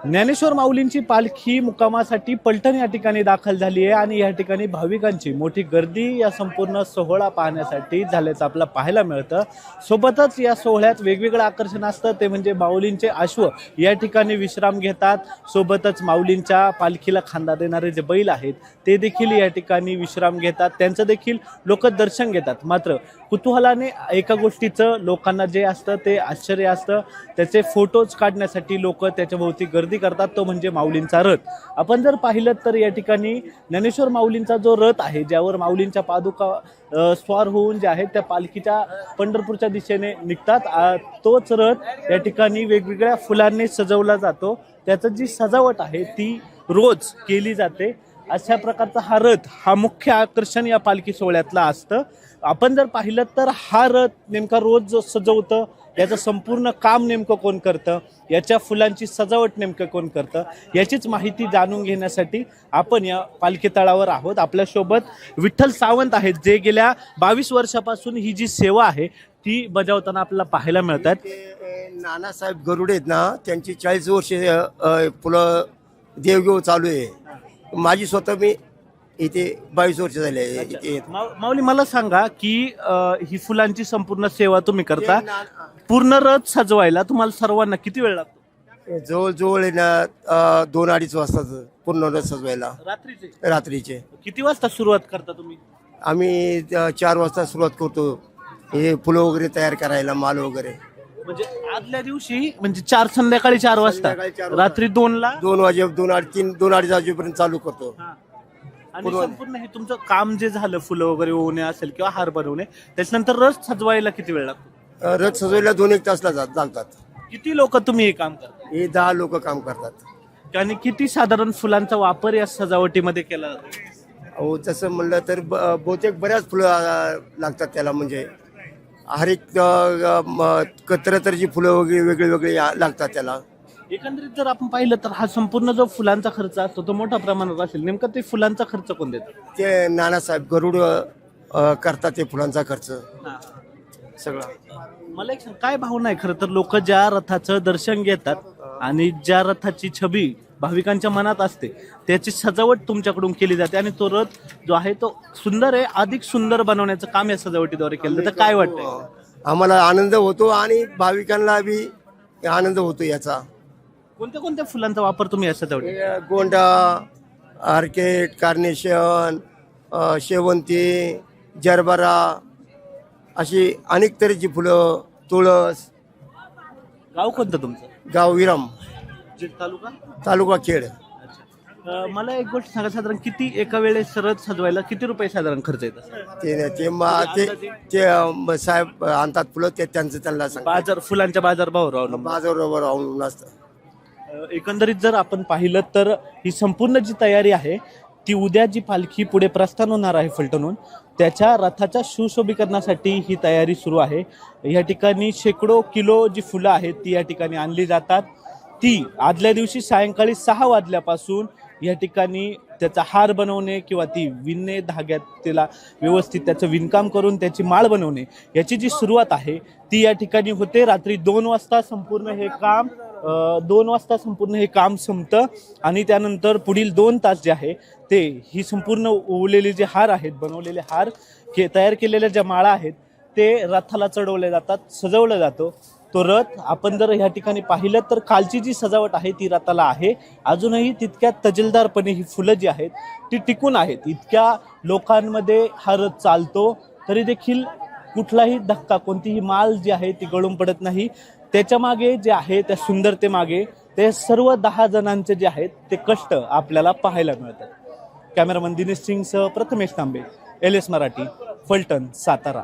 ज्ञानेश्वर माऊलींची पालखी मुक्कामासाठी पलटण या ठिकाणी दाखल झाली आहे आणि या ठिकाणी भाविकांची मोठी गर्दी या संपूर्ण सोहळा पाहण्यासाठी झाल्याचं आपल्याला पाहायला मिळतं। सोबतच या सोहळ्यात वेगवेगळं आकर्षण असतं ते म्हणजे माऊलींचे अश्व या ठिकाणी विश्राम घेतात। सोबतच माऊलींच्या पालखीला खांदा देणारे जे बैल आहेत ते देखील या ठिकाणी विश्राम घेतात, त्यांचं देखील लोक दर्शन घेतात। मात्र कुतूहलाने एका गोष्टीचं लोकांना जे असतं ते आश्चर्य असतं, त्याचे फोटोज काढण्यासाठी लोक त्याच्या भोवती गर्दी करतात, तो म्हणजे माऊलींचा रथ। आपण जर पाहिलं तर या ठिकाणी ज्ञानेश्वर माऊलींचा जो रथ आहे, ज्यावर माऊलींच्या पादुका स्वार होऊन जे आहेत त्या पालखीच्या पंढरपूरच्या दिशेने निघतात, तोच रथ या ठिकाणी वेगवेगळ्या फुलांनी सजवला जातो। त्याचं जी सजावट आहे ती रोज केली जाते। अशा प्रकारचा हा रथ हा मुख्य आकर्षण या पालखी सोहळ्यातला असतं। आपण जर पाहिलं तर हा रथ नेमका रोज सजवतं, याचं संपूर्ण काम नेमकं कोण करतं, याच्या फुलांची सजावट नेमकं कोण करतं, याचीच माहिती जाणून घेण्यासाठी आपण या पालखी तळावर आहोत। आपल्यासोबत विठ्ठल सावंत आहेत, जे गेल्या 22 वर्षापासून ही जी सेवा आहे ती बजावताना आपल्याला पाहायला मिळतात। नानासाहेब गरुडे आहेत ना, त्यांची 40 वर्षे फुलं देवघेव चालू आहे। माझी स्वतः मी इथे 22 वर्ष झाले इथे। माऊली, मला सांगा की ही फुलांची संपूर्ण सेवा तुम्ही करता, पूर्ण रथ सजवायला तुम्हाला सर्वांना किती वेळ लागतो? जवळजवळ आहे ना 2-2.5 वाजता पूर्ण रथ सजवायला। रात्रीचे किती वाजता सुरुवात करता तुम्ही? आम्ही 4 वाजता सुरुवात करतो हे फुलं वगैरे तयार करायला, माल वगैरे। म्हणजे आदल्या दिवशी म्हणजे संध्याकाळी 4 वाजता, रात्री 2ला 2 वाजे 2-2.5 वाजेपर्यंत चालू करतो। आणि संपूर्ण हे तुमचं काम जे झालं, फुलं वगैरे ओवणे असेल किंवा हार बनवणे, त्याच्यानंतर रथ सजवायला किती वेळ लागतो? रथ सजवायला 2-1 तास लागतात। किती लोक तुम्ही हे काम करता? हे 10 लोक काम करतात। आणि किती साधारण फुलांचा वापर या सजावटीमध्ये केला जातो? हो, तसं म्हणलं तर बहुतेक बऱ्याच फुलं लागतात त्याला। म्हणजे हर एक तरची फुलं वगैरे वेगळी वेगळी लागतात त्याला। एकंदरीत जर आपण पाहिलं तर हा संपूर्ण जो फुलांचा खर्च असतो तो मोठ्या प्रमाणात असेल, नेमका ते फुलांचा खर्च कोण देतो? ते नानासाहेब गरुड करतात ते फुलांचा खर्च सगळा। मला एक सांग, काय भावना आहे? खरं तर लोक ज्या रथाचं दर्शन घेतात आणि ज्या रथाची छबी भाविकांच्या मनात असते त्याची सजावट तुमच्याकडून केली जाते आणि तो रथ जो आहे तो सुंदर आहे, अधिक सुंदर बनवण्याचं काम या सजावटीद्वारे केलं, तर काय वाटतंय? आम्हाला आनंद होतो आणि भाविकांना बी आनंद होतो याचा। कोणत्या कोणत्या फुलांचा वापर तुम्ही या सजावटीत? गोंडा, आर्केड, कार्नेशन, शेवंती, जरबरा अशी अनेक तऱ्हेची फुलं, तुळस। गाव कोणतं तुमचं? गाव विरम, तालुका खेड। मला एक गोष्ट सांगा, साधारण किती एका वेळेस रथ सजवायला किती रुपये साधारण खर्च येतात? ते साहेब आणतात फुलं, ते त्यांचं त्यांना बाजार, फुलांच्या बाजारभावावर बाजारावर राहून असतं। एकंदरीत जर आपण पाहिलं तर ही संपूर्ण जी तयारी आहे ती उद्या जी पालखी पुढे प्रस्थान होणार आहे फलटणहून, त्याच्या रथाच्या सुशोभीकरणासाठी ही तयारी सुरू आहे। या ठिकाणी शेकडो किलो जी फुलं आहेत ती या ठिकाणी आणली जातात। ती आदल्या दिवशी सायंकाळी 6 वाजल्यापासून या ठिकाणी त्याचा हार बनवणे किंवा ती विणणे, धाग्यात त्याला व्यवस्थित त्याचं विणकाम करून त्याची माळ बनवणे, याची जी सुरुवात आहे ती या ठिकाणी होते। रात्री 2 वाजता संपूर्ण हे काम संपतं आणि त्यानंतर पुढील 2 तास जे आहे ते ही संपूर्ण ओवलेले जे हार आहेत, बनवलेले हार, तयार केलेल्या ज्या माळा आहेत ते रथाला चढवले जातात, सजवलं जातो तो रथ। आपण जर ह्या ठिकाणी पाहिलं तर कालची जी सजावट आहे ती रथाला आहे, अजूनही तितक्या तजेलदारपणे ही फुलं जी आहेत ती टिकून आहेत। इतक्या लोकांमध्ये हा रथ चालतो तरी देखील कुठलाही धक्का, कोणतीही माल जी आहे ती गळून पडत नाही। त्याच्या मागे जे आहे त्या सुंदरतेमागे ते सर्व 10 जणांचे जे आहेत ते कष्ट आपल्याला पाहायला मिळतात। कॅमेरामन दिनेश सिंगसह प्रथमेश तांबे, LS मराठी, फलटण, सातारा।